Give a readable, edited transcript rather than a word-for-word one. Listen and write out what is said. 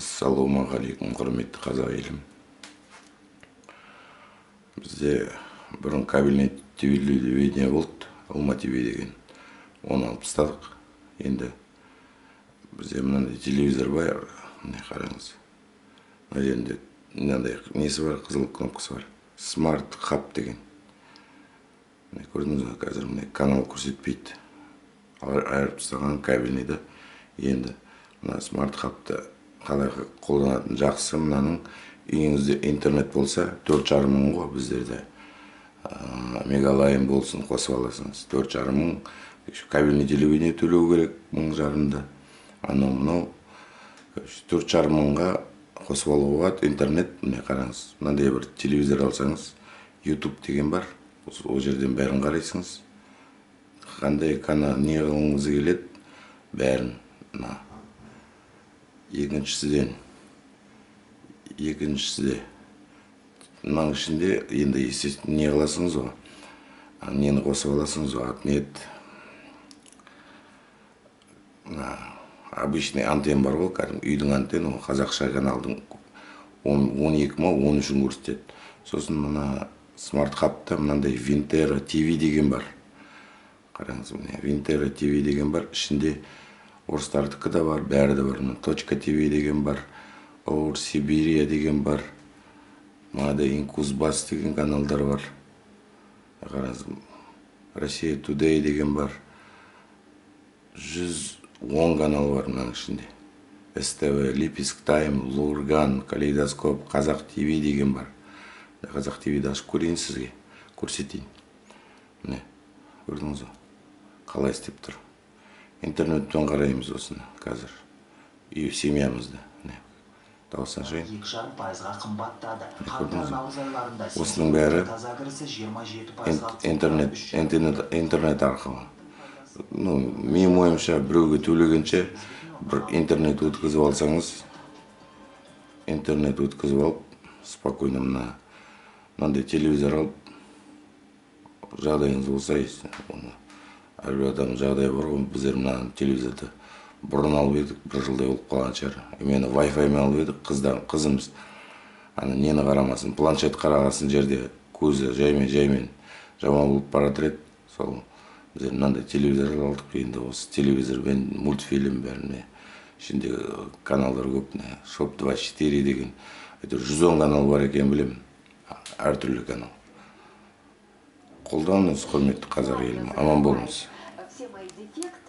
Ассалаумағалейкум, құрметті қазақ елім. Бізде бұрын кабельный телевидение болды, Алма ТВ деген. Оны алып тастадық. Енді бізде мынандай телевизор бар, міне қараңыз. Мына жерінде мынандай несі бар, қызыл кнопкасы бар. Smart Hub деген. Міне көрдіңіз бе, қазір міне канал көрсетпейді. Айырып тастаған кабельныйды. Енді мына Smart Hub'ты қалай қолданатын жақсы, мынаның үйіңізде интернет болса 4,5 мың ғой, біздерде мегалайн болсын қосып аласыңыз. 4,5 мың, кабельный телевидение төлеу керек 1,5 мың. Анау 4,5 мыңға қосып алуға интернет, міне қараңыз. Мынандай бір телевизор алсаңыз, YouTube деген бар. Ол жерден бәрін қарайсыңыз. Қандай канал не қылғыңыз келеді, бәрін. Екіншісіде мынаның ішінде енді не қыласыңыз ғой, нені қосып аласыңыз ғой, отмет, обычный антен бар ғой, кәдімгі үйдің антені, қазақша каналдың 12 ма 13-ін көрсетеді. Сосын мына Smart Hub'та мынандай Винтера ТВ деген бар. Қараңыз, міне Винтера ТВ деген бар, ішінде орыстардікі да бар, бәрі де бар. Точка ТВ деген бар, Our Сибирия деген бар, мынандай Инкузбас деген каналдар бар. Қараңыз, Россия Today деген бар, 110 канал бар мынаның ішінде. СТВ, Липецк Тайм, Лурган, Калейдоскоп, Қазақ ТВ деген бар. Қазақ ТВді ашып көрейін сізге, көрсетейін. Міне, көрдіңіз ғой, қалай істеп тұр. Интернеттен қараймыз осыны қазір. Үй семьямызды. Дауысын ашайын. 2,5%-ға қымбаттады. Осының бәрі интернет арқылы. Менің ойымша біреуге төлегенше бір интернет өткізіп алсаңыз, интернет өткізіп алып, спокойно мынандай телевизор алып, жағдайыңыз болса, әрбір адам жағдай бар ғой, біздер мына телевизорды бұрын алып едік, бір жылдай болып қалған шығар. Мені Wi-Fi-мен алып едік, қызымыз. Нені қарамасын, планшет қарағасын жерде көзі жаймен жаман болып баратыр еді. Сол біздер мынандай телевизор алдық, енді осы телевизормен мультфильм бәріне. Ішінде каналдар көп, Шоп 24 деген. 110 канал бар екен білем, әртүрлі канал. Қолданыңыз, құрметті қазақ елім, аман болыңыз.